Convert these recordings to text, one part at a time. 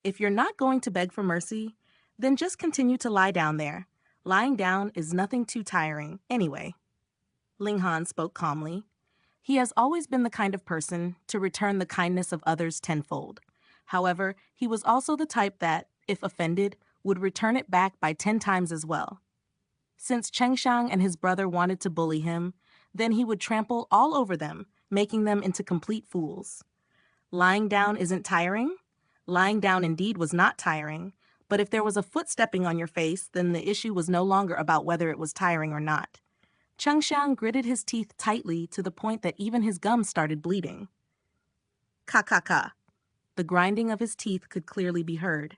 If you're not going to beg for mercy, then just continue to lie down there. Lying down is nothing too tiring, anyway. Ling Han spoke calmly. He has always been the kind of person to return the kindness of others tenfold. However, he was also the type that, if offended, would return it back by 10 times as well. Since Chengxiang and his brother wanted to bully him, then he would trample all over them, making them into complete fools. Lying down isn't tiring? Lying down indeed was not tiring, but if there was a foot stepping on your face, then the issue was no longer about whether it was tiring or not. Chengxiang gritted his teeth tightly to the point that even his gums started bleeding. Ka. The grinding of his teeth could clearly be heard.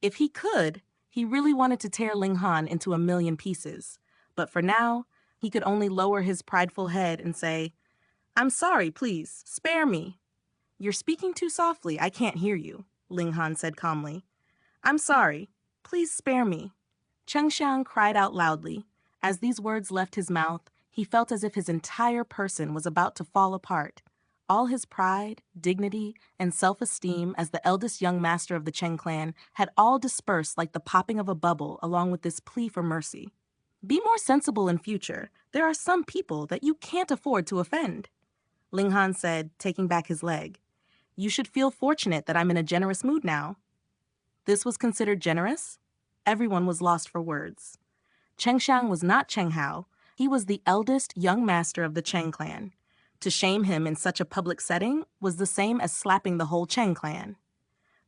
If he could, he really wanted to tear Ling Han into a million pieces. But for now, he could only lower his prideful head and say, "I'm sorry, please, spare me." "You're speaking too softly, I can't hear you," Ling Han said calmly. "I'm sorry, please spare me." Chengxiang cried out loudly. As these words left his mouth, he felt as if his entire person was about to fall apart. All his pride, dignity, and self-esteem as the eldest young master of the Cheng clan had all dispersed like the popping of a bubble along with this plea for mercy. "Be more sensible in future. There are some people that you can't afford to offend," Ling Han said, taking back his leg. "You should feel fortunate that I'm in a generous mood now." This was considered generous? Everyone was lost for words. Chengxiang was not Cheng Hao. He was the eldest young master of the Cheng clan. To shame him in such a public setting was the same as slapping the whole Cheng clan.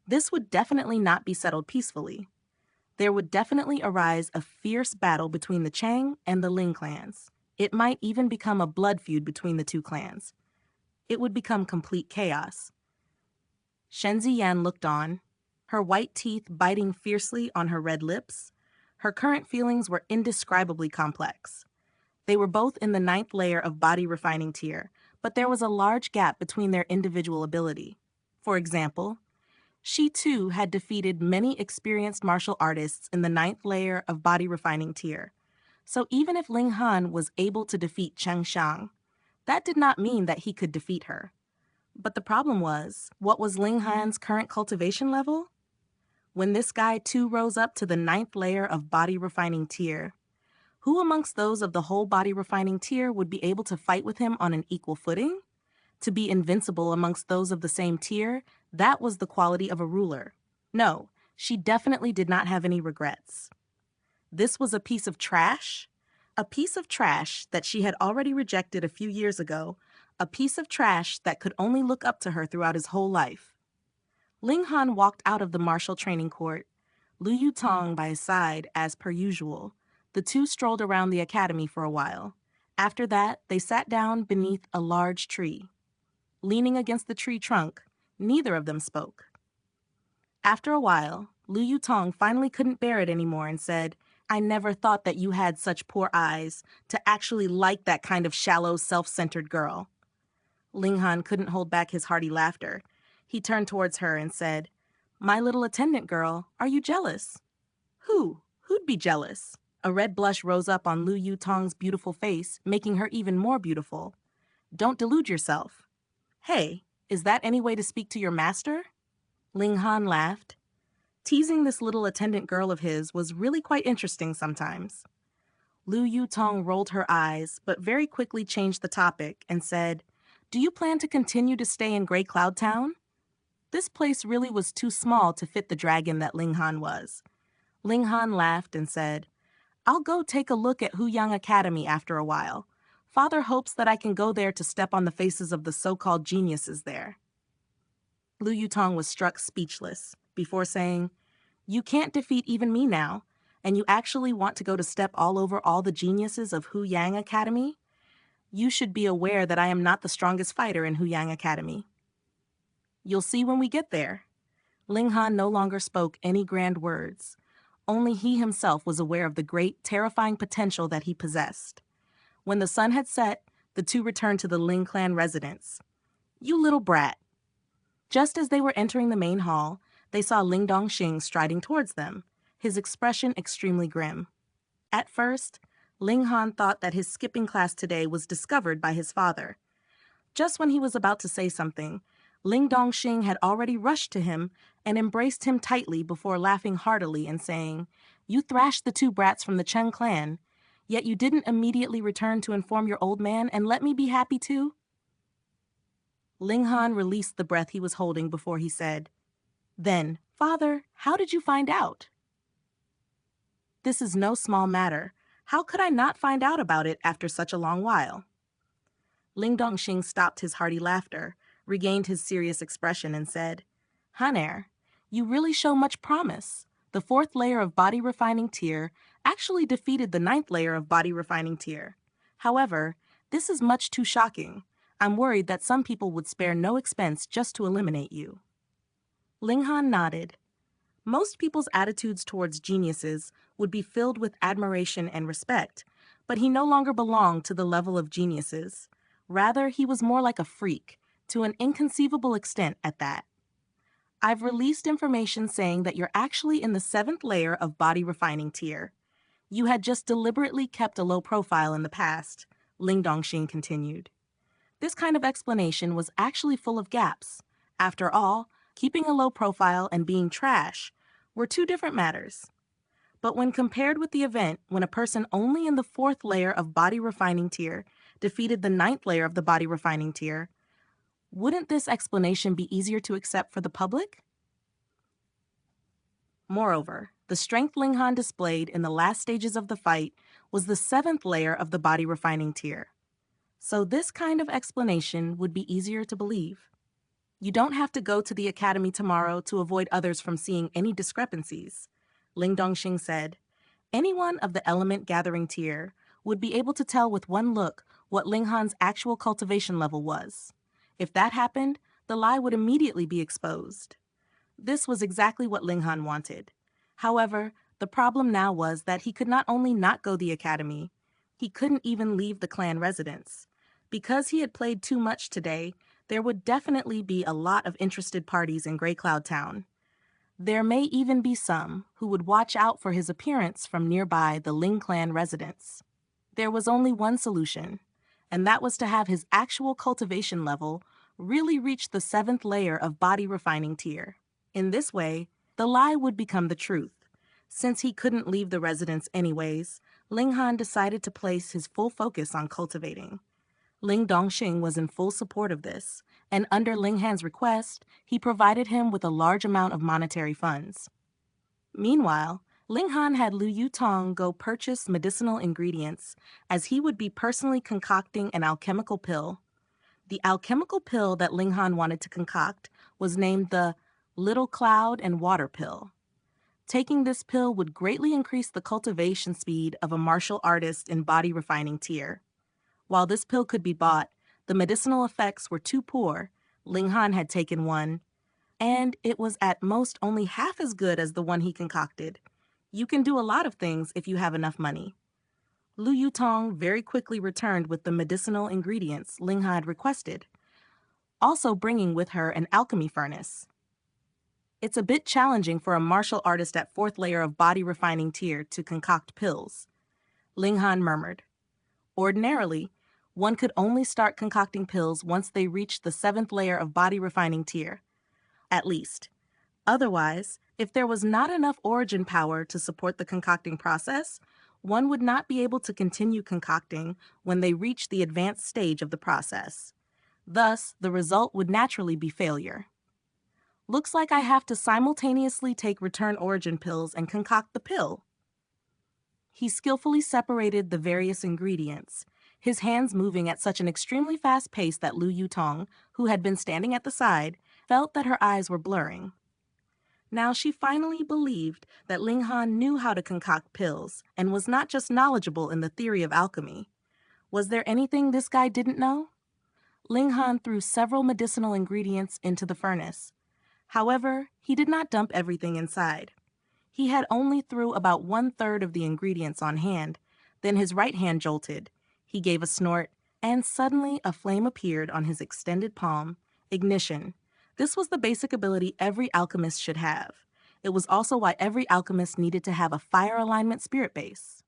This would definitely not be settled peacefully. There would definitely arise a fierce battle between the Cheng and the Ling clans. It might even become a blood feud between the two clans. It would become complete chaos. Shen Ziyan looked on, her white teeth biting fiercely on her red lips. Her current feelings were indescribably complex. They were both in the 9th layer of body refining tier, but there was a large gap between their individual ability. For example, she too had defeated many experienced martial artists in the 9th layer of body refining tier. So even if Ling Han was able to defeat Chengxiang, that did not mean that he could defeat her. But the problem was, what was Ling Han's current cultivation level? When this guy too rose up to the 9th layer of body refining tier, who amongst those of the whole body refining tier would be able to fight with him on an equal footing? To be invincible amongst those of the same tier, that was the quality of a ruler. No, she definitely did not have any regrets. This was a piece of trash? A piece of trash that she had already rejected a few years ago, a piece of trash that could only look up to her throughout his whole life. Ling Han walked out of the martial training court, Lu Yutong by his side as per usual. The two strolled around the academy for a while. After that, they sat down beneath a large tree. Leaning against the tree trunk, neither of them spoke. After a while, Lu Yutong finally couldn't bear it anymore and said, "I never thought that you had such poor eyes to actually like that kind of shallow, self-centered girl." Ling Han couldn't hold back his hearty laughter. He turned towards her and said, "My little attendant girl, are you jealous?" Who'd be jealous? A red blush rose up on Lu Yutong's beautiful face, making her even more beautiful. "Don't delude yourself." "Hey, is that any way to speak to your master?" Ling Han laughed. Teasing this little attendant girl of his was really quite interesting sometimes. Lu Yutong rolled her eyes, but very quickly changed the topic and said, "Do you plan to continue to stay in Grey Cloud Town?" This place really was too small to fit the dragon that Ling Han was. Ling Han laughed and said, "I'll go take a look at Huyang Academy after a while. Father hopes that I can go there to step on the faces of the so-called geniuses there." Lu Yutong was struck speechless before saying, "You can't defeat even me now, and you actually want to go to step all over all the geniuses of Huyang Academy? You should be aware that I am not the strongest fighter in Huyang Academy." "You'll see when we get there." Ling Han no longer spoke any grand words. Only he himself was aware of the great, terrifying potential that he possessed. When the sun had set, the two returned to the Ling clan residence. "You little brat." Just as they were entering the main hall, they saw Ling Dongxing striding towards them, his expression extremely grim. At first, Ling Han thought that his skipping class today was discovered by his father. Just when he was about to say something, Ling Dongxing had already rushed to him and embraced him tightly before laughing heartily and saying, "You thrashed the two brats from the Chen clan, yet you didn't immediately return to inform your old man and let me be happy too?" Linghan released the breath he was holding before he said, "Then, father, how did you find out?" "This is no small matter. How could I not find out about it after such a long while?" Ling Dongxing stopped his hearty laughter, regained his serious expression, and said, "Haner, you really show much promise. The fourth layer of body refining tier actually defeated the ninth layer of body refining tier. However, this is much too shocking. I'm worried that some people would spare no expense just to eliminate you." Linghan nodded. Most people's attitudes towards geniuses would be filled with admiration and respect, but he no longer belonged to the level of geniuses. Rather, he was more like a freak, to an inconceivable extent at that. "I've released information saying that you're actually in the seventh layer of body refining tier. You had just deliberately kept a low profile in the past," Ling Dongxing continued. This kind of explanation was actually full of gaps. After all, keeping a low profile and being trash were two different matters. But when compared with the event when a person only in the fourth layer of body refining tier defeated the ninth layer of the body refining tier, wouldn't this explanation be easier to accept for the public? Moreover, the strength Linghan displayed in the last stages of the fight was the seventh layer of the body refining tier. So this kind of explanation would be easier to believe. "You don't have to go to the academy tomorrow to avoid others from seeing any discrepancies," Ling Dongxing said. Anyone of the element gathering tier would be able to tell with one look what Linghan's actual cultivation level was. If that happened, the lie would immediately be exposed. This was exactly what Linghan wanted. However, the problem now was that he could not only not go to the academy, he couldn't even leave the clan residence. Because he had played too much today, there would definitely be a lot of interested parties in Grey Cloud Town. There may even be some who would watch out for his appearance from nearby the Ling clan residence. There was only one solution, and that was to have his actual cultivation level really reach the seventh layer of body refining tier. In this way, the lie would become the truth. Since he couldn't leave the residence anyways, Linghan decided to place his full focus on cultivating. Ling Dongxing was in full support of this, and under Linghan's request, he provided him with a large amount of monetary funds. Meanwhile, Linghan had Lu Yutong go purchase medicinal ingredients, as he would be personally concocting an alchemical pill. The alchemical pill that Linghan wanted to concoct was named the Little Cloud and Water Pill. Taking this pill would greatly increase the cultivation speed of a martial artist in body refining tier. While this pill could be bought, the medicinal effects were too poor. Linghan had taken one, and it was at most only half as good as the one he concocted. You can do a lot of things if you have enough money. Lu Yutong very quickly returned with the medicinal ingredients Linghan had requested, also bringing with her an alchemy furnace. "It's a bit challenging for a martial artist at fourth layer of body refining tier to concoct pills," Linghan murmured. "Ordinarily, one could only start concocting pills once they reach the seventh layer of body refining tier, at least. Otherwise, if there was not enough origin power to support the concocting process, one would not be able to continue concocting when they reach the advanced stage of the process. Thus, the result would naturally be failure. Looks like I have to simultaneously take return origin pills and concoct the pill." He skillfully separated the various ingredients, his hands moving at such an extremely fast pace that Lu Yutong, who had been standing at the side, felt that her eyes were blurring. Now she finally believed that Linghan knew how to concoct pills and was not just knowledgeable in the theory of alchemy. Was there anything this guy didn't know? Linghan threw several medicinal ingredients into the furnace. However, he did not dump everything inside. He had only threw about 1/3 of the ingredients on hand. Then his right hand jolted. He gave a snort, and suddenly a flame appeared on his extended palm. Ignition. This was the basic ability every alchemist should have. It was also why every alchemist needed to have a fire alignment spirit base.